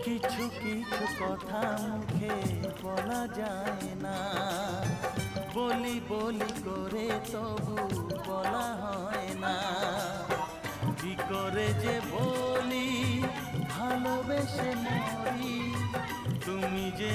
কিছু কিছু কথা মুখে বলা যায় না, বলি বলি করে তবু বলা হয় না। কি করে যে বলি ভালোবেসে মরি, তুমি যে